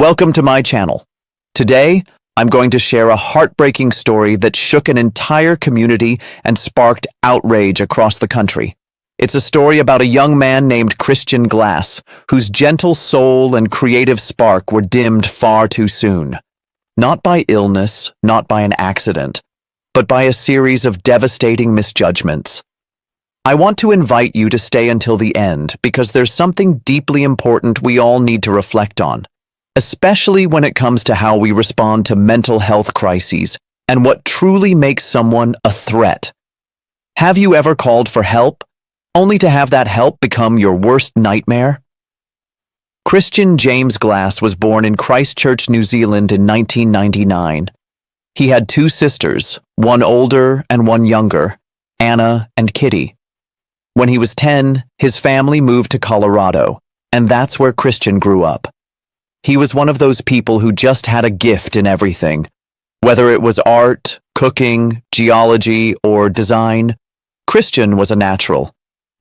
Welcome to my channel. Today, I'm going to share a heartbreaking story that shook an entire community and sparked outrage across the country. It's a story about a young man named Christian Glass, whose gentle soul and creative spark were dimmed far too soon. Not by illness, not by an accident, but by a series of devastating misjudgments. I want to invite you to stay until the end because there's something deeply important we all need to reflect on, especially when it comes to how we respond to mental health crises and what truly makes someone a threat. Have you ever called for help, only to have that help become your worst nightmare? Christian James Glass was born in Christchurch, New Zealand in 1999. He had two sisters, one older and one younger, Anna and Kitty. When he was 10, his family moved to Colorado, and that's where Christian grew up. He was one of those people who just had a gift in everything. Whether it was art, cooking, geology, or design, Christian was a natural.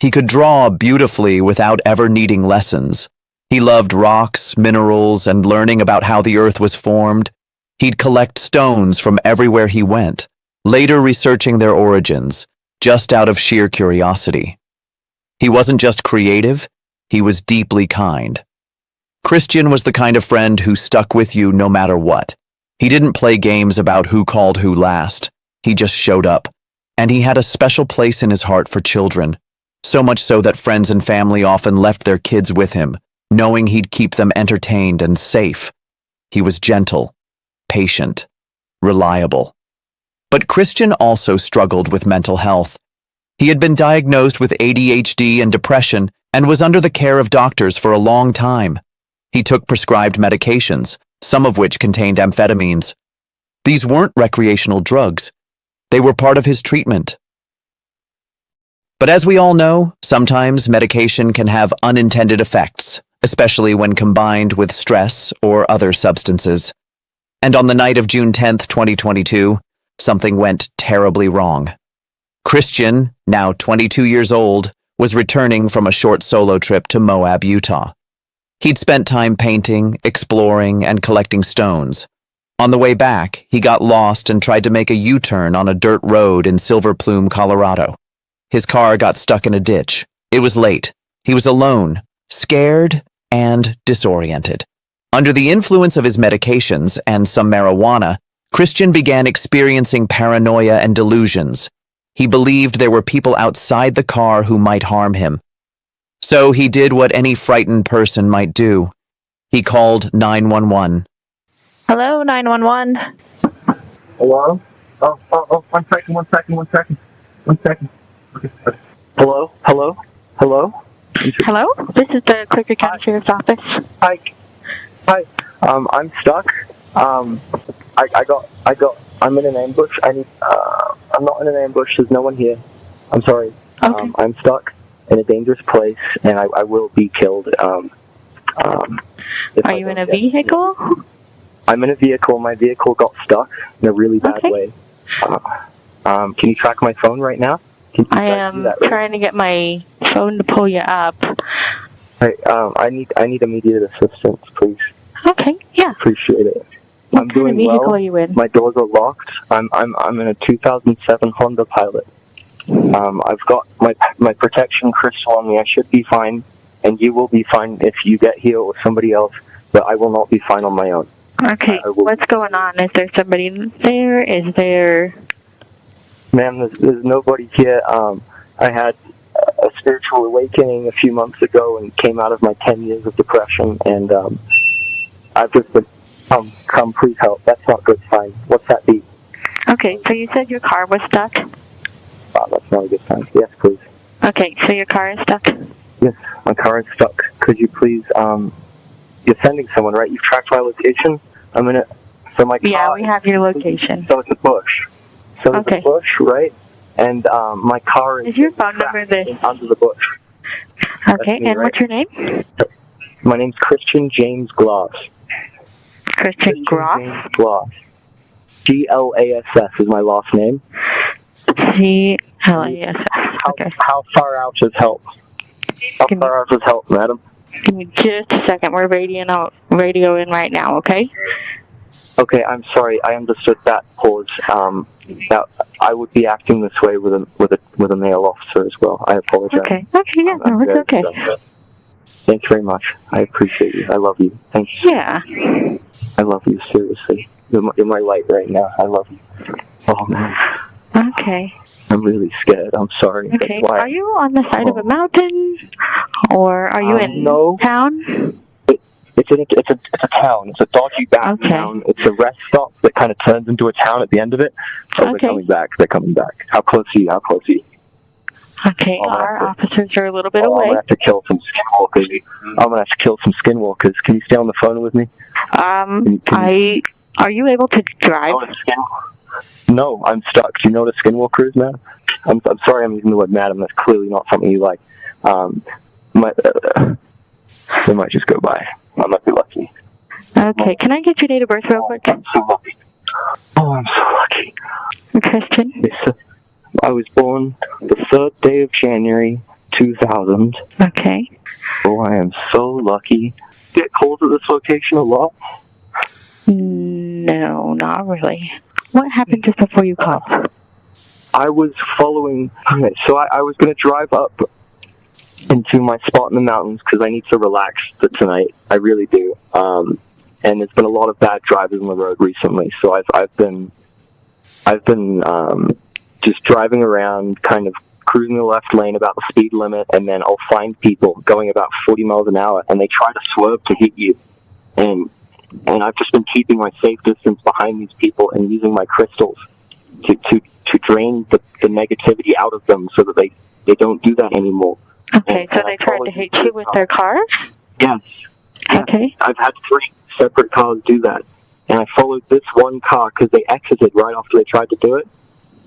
He could draw beautifully without ever needing lessons. He loved rocks, minerals, and learning about how the earth was formed. He'd collect stones from everywhere he went, later researching their origins, just out of sheer curiosity. He wasn't just creative, he was deeply kind. Christian was the kind of friend who stuck with you no matter what. He didn't play games about who called who last. He just showed up, and he had a special place in his heart for children, so much so that friends and family often left their kids with him, knowing he'd keep them entertained and safe. He was gentle, patient, reliable. But Christian also struggled with mental health. He had been diagnosed with ADHD and depression and was under the care of doctors for a long time. He took prescribed medications, some of which contained amphetamines. These weren't recreational drugs. They were part of his treatment. But as we all know, sometimes medication can have unintended effects, especially when combined with stress or other substances. And on the night of June 10th, 2022, something went terribly wrong. Christian, now 22 years old, was returning from a short solo trip to Moab, Utah. He'd spent time painting, exploring, and collecting stones. On the way back, he got lost and tried to make a U-turn on a dirt road in Silver Plume, Colorado. His car got stuck in a ditch. It was late. He was alone, scared, and disoriented. Under the influence of his medications and some marijuana, Christian began experiencing paranoia and delusions. He believed there were people outside the car who might harm him. So he did what any frightened person might do. He called 911. Hello, 911. Hello? Oh, 1 second. 1 second. Okay. Hello? Hello? Hello? This is the Quicker County Sheriff's Office. Hi. I'm stuck. I'm in an ambush. I'm not in an ambush. There's no one here. I'm sorry. Okay. I'm stuck in a dangerous place, and I will be killed. Are you in a vehicle? I'm in a vehicle. My vehicle got stuck in a really bad way. Can you track my phone right now? I am trying to get my phone to pull you up. Hey, I need immediate assistance, please. Okay, yeah. Appreciate it. What I'm kind doing of vehicle well. are you in? My doors are locked. I'm in a 2007 Honda Pilot. I've got my protection crystal on me. I should be fine, and you will be fine if you get here or somebody else, but I will not be fine on my own. Okay, what's going on? Is there somebody there? Is there... Ma'am, there's nobody here. I had a spiritual awakening a few months ago and came out of my 10 years of depression, and I've just been, come, please help. That's not good sign. What's that be? Okay, so you said your car was stuck? Oh, that's not a good sign. Yes, please. Okay, so your car is stuck? Yes, my car is stuck. Could you please, you're sending someone, right? You've tracked my location? I'm in it. So my car... Yeah, we have your location. So it's a bush. So it's a bush, right? And my car is your phone number this? Under the bush. Okay, and right? what's your name? My name's Christian James Glass. Christian Glass? James Glass. Glass is my last name. Glass. Okay. How far out is help? How far out is help, madam? Give me just a second. We're radioing right now, okay? Okay, I'm sorry. I understood that pause. That I would be acting this way with a male officer as well. I apologize. Okay, yeah, no, it's okay. Thanks very much. I appreciate you. I love you. Thank you. Yeah. I love you, seriously. You're my light right now. I love you. Oh, man. Okay. I'm really scared. I'm sorry. Okay. Are you on the side of a mountain? Or are you in town? It's a town. It's a dodgy back town. It's a rest stop that kind of turns into a town at the end of it. So they're coming back. They're coming back. How close are you? How close are you? Okay, our officers are a little bit away. I'm going to have to kill some skinwalkers. Can you stay on the phone with me? Are you able to drive? No, I'm stuck. Do you know what a skinwalker is, man? I'm sorry I'm using the word madam. That's clearly not something you like. They might just go by. I might be lucky. Okay, can I get your date of birth real quick? I'm so lucky. Oh, I'm so lucky. Christian? I was born the 3rd day of January, 2000. Okay. Oh, I am so lucky. Get calls at this location a lot? No, not really. What happened just before you called? I was following... Okay, so I was going to drive up into my spot in the mountains because I need to relax for tonight. I really do. And there's been a lot of bad drivers on the road recently, so I've been just driving around, kind of cruising the left lane about the speed limit, and then I'll find people going about 40 miles an hour, and they try to swerve to hit you. And I've just been keeping my safe distance behind these people and using my crystals to drain the negativity out of them so that they don't do that anymore. Okay, so they tried to hit you with their car? Yes. Okay. I've had 3 separate cars do that. And I followed this one car because they exited right after they tried to do it.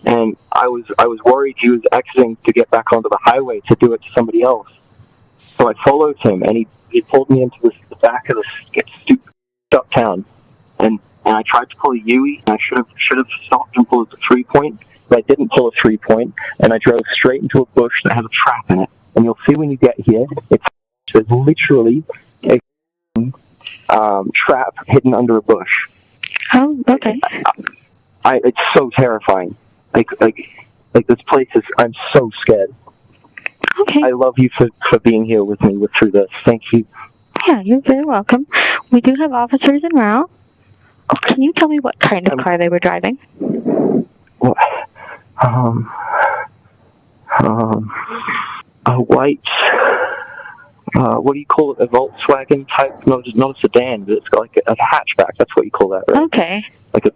And I was worried he was exiting to get back onto the highway to do it to somebody else. So I followed him, and he pulled me into the back of this stupid up town. And I tried to pull a U-E, and I should have stopped and pulled a 3-point, but I didn't pull a 3-point, and I drove straight into a bush that has a trap in it. And you'll see when you get here, there's literally a trap hidden under a bush. Oh, okay. It's so terrifying. Like this place is. I'm so scared. Okay. I love you for being here with me through this. Thank you. Yeah, you're very welcome. We do have officers en route. Can you tell me what kind of car they were driving? What? A white, what do you call it, a Volkswagen type, not a sedan, but it's got like a hatchback, that's what you call that, right? Okay. Like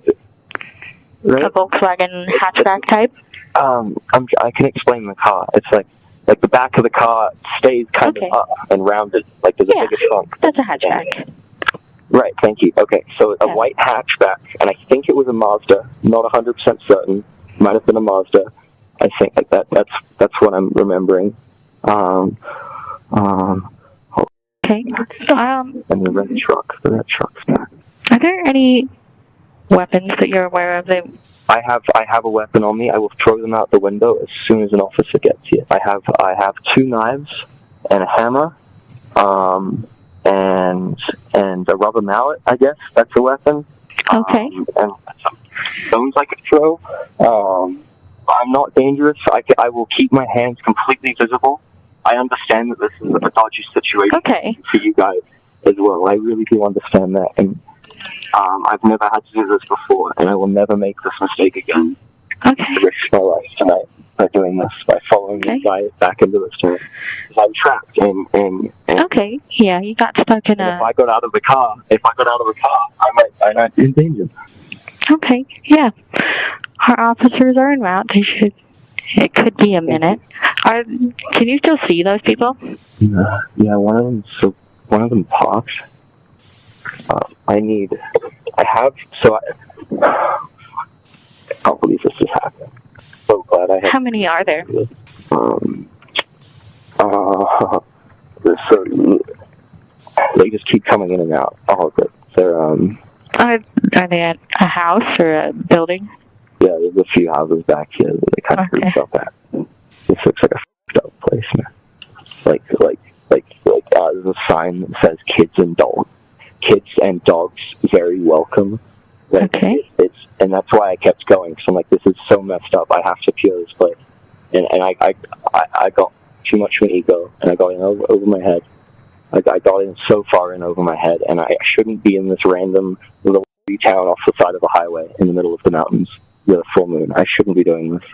right? A Volkswagen hatchback type? I can explain the car. It's like the back of the car stays kind of up and rounded, like there's a bigger trunk. That's a hatchback. Right, thank you. Okay, so a white hatchback, and I think it was a Mazda, not 100% certain, might have been a Mazda. I think that's what I'm remembering. Okay. And the red truck's back. Are there any weapons that you're aware of? I have a weapon on me. I will throw them out the window as soon as an officer gets here. I have 2 knives and a hammer, and a rubber mallet. I guess that's a weapon. Okay. And some stones I could throw. I'm not dangerous. I will keep my hands completely visible. I understand that this is a dodgy situation for you guys as well. I really do understand that. And I've never had to do this before, and I will never make this mistake again. Okay. I risk my life tonight by doing this, by following this guy back into this town. I'm trapped, and okay, yeah, you got stuck in if I got out of the car, I might be in danger. Okay, yeah. Our officers are en route. It could be a minute. Can you still see those people? Yeah, one of them popped. I can't believe this is happening. So glad I had. How many are there? They just keep coming in and out. All of it. They're Are they at a house or a building? Yeah, there's a few houses back here that they kind of grouped up at. This looks like a f***ed up place, man. Like there's a sign that says kids and dogs very welcome. Like, Okay. And that's why I kept going. So I'm like, this is so messed up. I have to cure this place. And I got too much of an ego, and I got in over my head. I got in so far in over my head, and I shouldn't be in this random little town off the side of a highway in the middle of the mountains with a full moon. I shouldn't be doing this.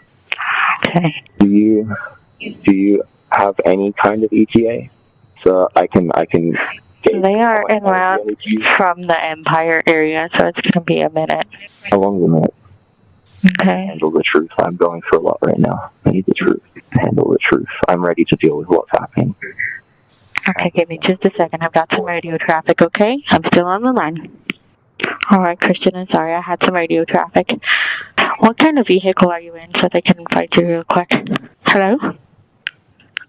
Okay. Do you have any kind of ETA? So I can get. They are how en much route energy you- from the Empire area, so it's going to be a minute. How long is a minute? Okay. Handle the truth. I'm going through a lot right now. I need the truth. Handle the truth. I'm ready to deal with what's happening. Okay, give me just a second. I've got some radio traffic, okay? I'm still on the line. Alright, Christian, I'm sorry. I had some radio traffic. What kind of vehicle are you in so they can find you real quick? Hello?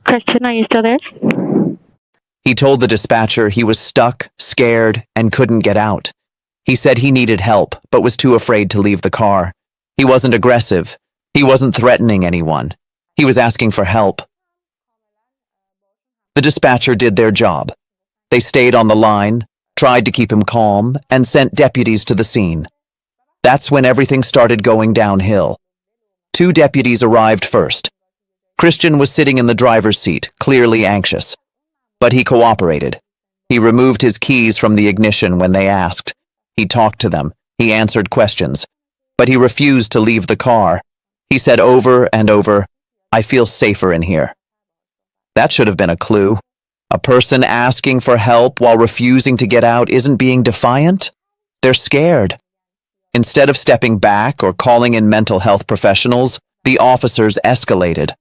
Christian, are you still there? He told the dispatcher he was stuck, scared, and couldn't get out. He said he needed help, but was too afraid to leave the car. He wasn't aggressive. He wasn't threatening anyone. He was asking for help. The dispatcher did their job. They stayed on the line, tried to keep him calm, and sent deputies to the scene. That's when everything started going downhill. 2 deputies arrived first. Christian was sitting in the driver's seat, clearly anxious. But he cooperated. He removed his keys from the ignition when they asked. He talked to them. He answered questions. But he refused to leave the car. He said over and over, "I feel safer in here." That should have been a clue. A person asking for help while refusing to get out isn't being defiant. They're scared. Instead of stepping back or calling in mental health professionals, the officers escalated.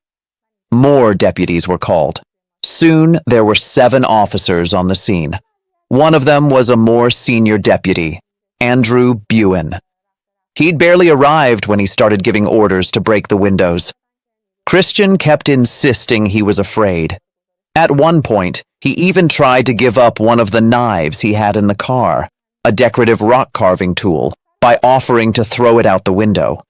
More deputies were called. Soon, there were 7 officers on the scene. One of them was a more senior deputy, Andrew Buin. He'd barely arrived when he started giving orders to break the windows. Christian kept insisting he was afraid. At one point, he even tried to give up one of the knives he had in the car, a decorative rock carving tool, by offering to throw it out the window.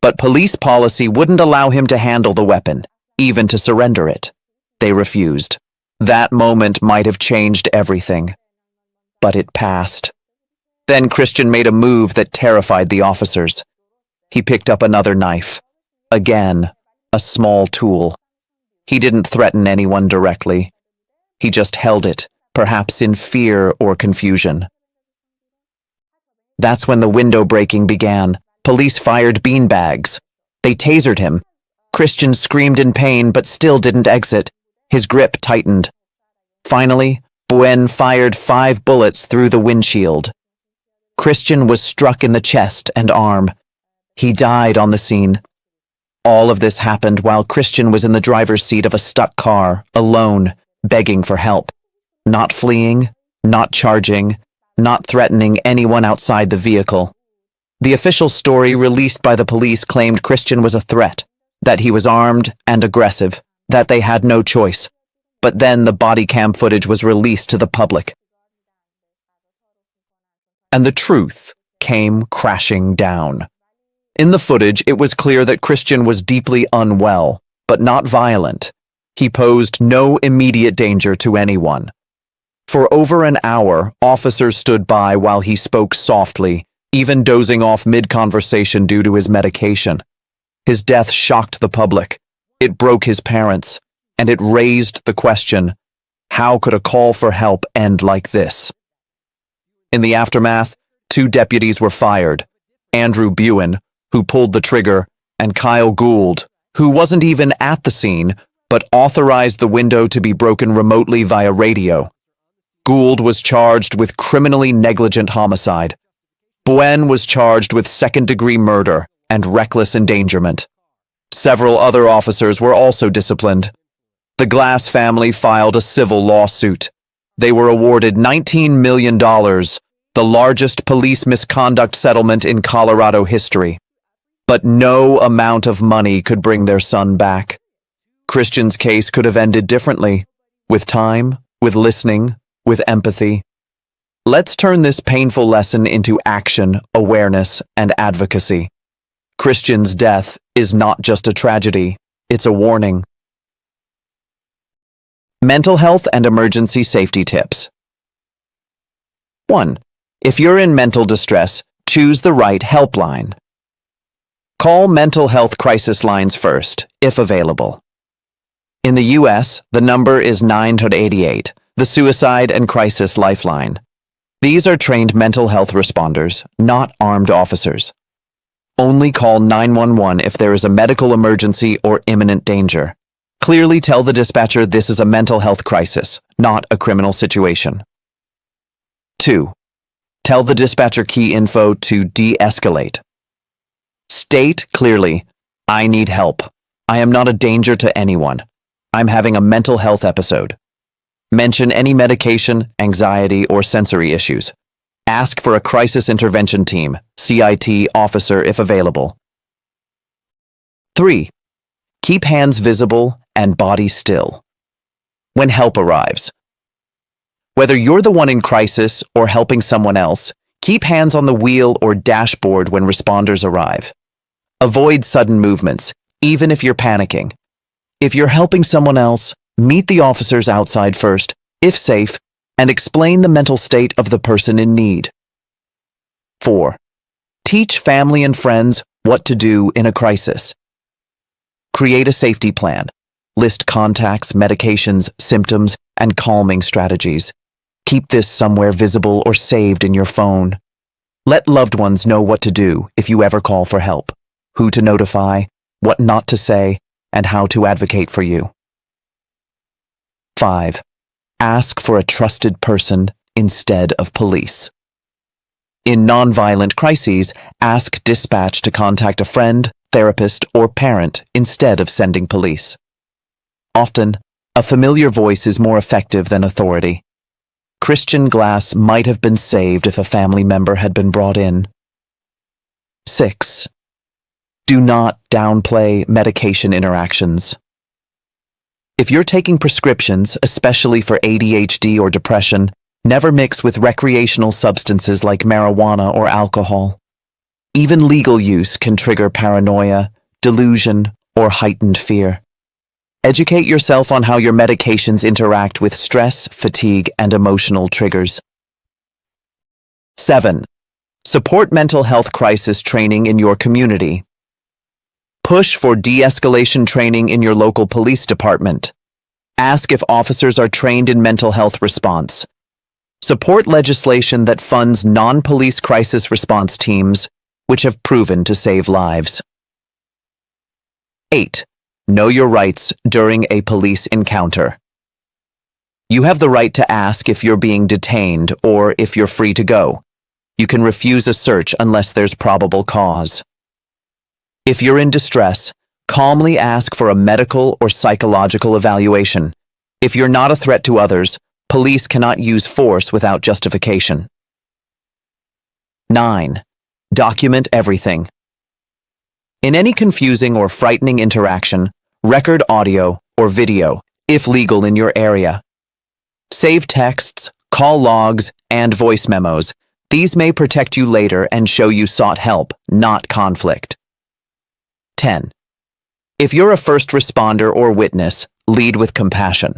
But police policy wouldn't allow him to handle the weapon, even to surrender it. They refused. That moment might have changed everything. But it passed. Then Christian made a move that terrified the officers. He picked up another knife. Again, a small tool. He didn't threaten anyone directly. He just held it, perhaps in fear or confusion. That's when the window breaking began. Police fired beanbags. They tasered him. Christian screamed in pain but still didn't exit. His grip tightened. Finally, Buen fired 5 bullets through the windshield. Christian was struck in the chest and arm. He died on the scene. All of this happened while Christian was in the driver's seat of a stuck car, alone, begging for help. Not fleeing, not charging, not threatening anyone outside the vehicle. The official story released by the police claimed Christian was a threat, that he was armed and aggressive, that they had no choice. But then the body cam footage was released to the public. And the truth came crashing down. In the footage, it was clear that Christian was deeply unwell, but not violent. He posed no immediate danger to anyone. For over an hour, officers stood by while he spoke softly, even dozing off mid-conversation due to his medication. His death shocked the public. It broke his parents, and it raised the question, how could a call for help end like this? In the aftermath, 2 deputies were fired, Andrew Buin, who pulled the trigger, and Kyle Gould, who wasn't even at the scene, but authorized the window to be broken remotely via radio. Gould was charged with criminally negligent homicide. Buen was charged with second-degree murder and reckless endangerment. Several other officers were also disciplined. The Glass family filed a civil lawsuit. They were awarded $19 million, the largest police misconduct settlement in Colorado history. But no amount of money could bring their son back. Christian's case could have ended differently, with time, with listening, with empathy. Let's turn this painful lesson into action, awareness, and advocacy. Christian's death is not just a tragedy, it's a warning. Mental health and emergency safety tips. 1. If you're in mental distress, choose the right helpline. Call mental health crisis lines first, if available. In the U.S., the number is 988, the Suicide and Crisis Lifeline. These are trained mental health responders, not armed officers. Only call 911 if there is a medical emergency or imminent danger. Clearly tell the dispatcher this is a mental health crisis, not a criminal situation. 2. Tell the dispatcher key info to de-escalate. State clearly, I need help. I am not a danger to anyone. I'm having a mental health episode. Mention any medication, anxiety, or sensory issues. Ask for a crisis intervention team, CIT officer if available. 3. Keep hands visible and body still. When help arrives. Whether you're the one in crisis or helping someone else, keep hands on the wheel or dashboard when responders arrive. Avoid sudden movements, even if you're panicking. If you're helping someone else, meet the officers outside first, if safe, and explain the mental state of the person in need. 4. Teach family and friends what to do in a crisis. Create a safety plan. List contacts, medications, symptoms, and calming strategies. Keep this somewhere visible or saved in your phone. Let loved ones know what to do if you ever call for help, who to notify, what not to say, and how to advocate for you. 5. Ask for a trusted person instead of police. In nonviolent crises, ask dispatch to contact a friend, therapist, or parent instead of sending police. Often, a familiar voice is more effective than authority. Christian glass might have been saved if a family member had been brought in. 6. Do not downplay medication interactions. If you're taking prescriptions, especially for ADHD or depression, never mix with recreational substances like marijuana or alcohol. Even legal use can trigger paranoia, delusion, or heightened fear. Educate yourself on how your medications interact with stress, fatigue, and emotional triggers. 7. Support mental health crisis training in your community. Push for de-escalation training in your local police department. Ask if officers are trained in mental health response. Support legislation that funds non-police crisis response teams, which have proven to save lives. 8. Know your rights during a police encounter. You have the right to ask if you're being detained or if you're free to go. You can refuse a search unless there's probable cause. If you're in distress, calmly ask for a medical or psychological evaluation. If you're not a threat to others, police cannot use force without justification. 9. Document everything. In any confusing or frightening interaction, record audio or video, if legal in your area. Save texts, call logs, and voice memos. These may protect you later and show you sought help, not conflict. 10. If you're a first responder or witness, lead with compassion.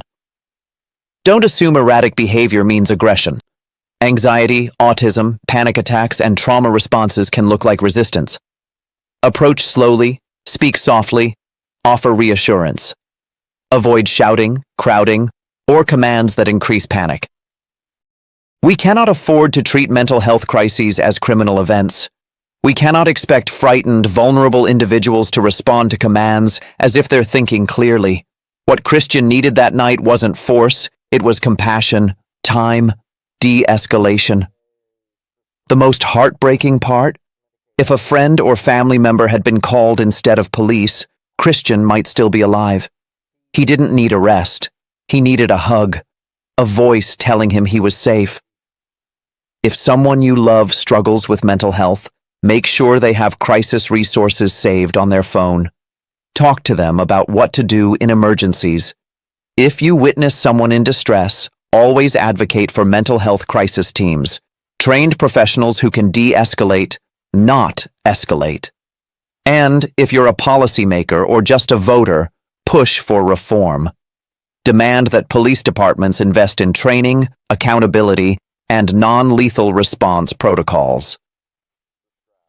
Don't assume erratic behavior means aggression. Anxiety, autism, panic attacks, and trauma responses can look like resistance. Approach slowly, speak softly, offer reassurance. Avoid shouting, crowding, or commands that increase panic. We cannot afford to treat mental health crises as criminal events. We cannot expect frightened, vulnerable individuals to respond to commands as if they're thinking clearly. What Christian needed that night wasn't force, it was compassion, time, de-escalation. The most heartbreaking part? If a friend or family member had been called instead of police, Christian might still be alive. He didn't need a rest. He needed a hug, a voice telling him he was safe. If someone you love struggles with mental health, make sure they have crisis resources saved on their phone. Talk to them about what to do in emergencies. If you witness someone in distress, always advocate for mental health crisis teams, trained professionals who can de-escalate, not escalate. And if you're a policymaker or just a voter, push for reform. demand that police departments invest in training, accountability, and non-lethal response protocols.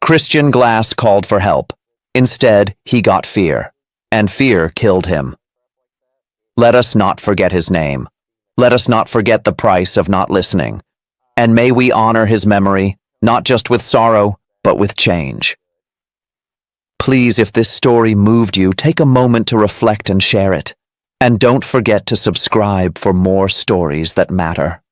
Christian Glass called for help. Instead, he got fear, and fear killed him. Let us not forget his name. Let us not forget the price of not listening. And may we honor his memory, not just with sorrow, but with change. Please, if this story moved you, take a moment to reflect and share it. And don't forget to subscribe for more stories that matter.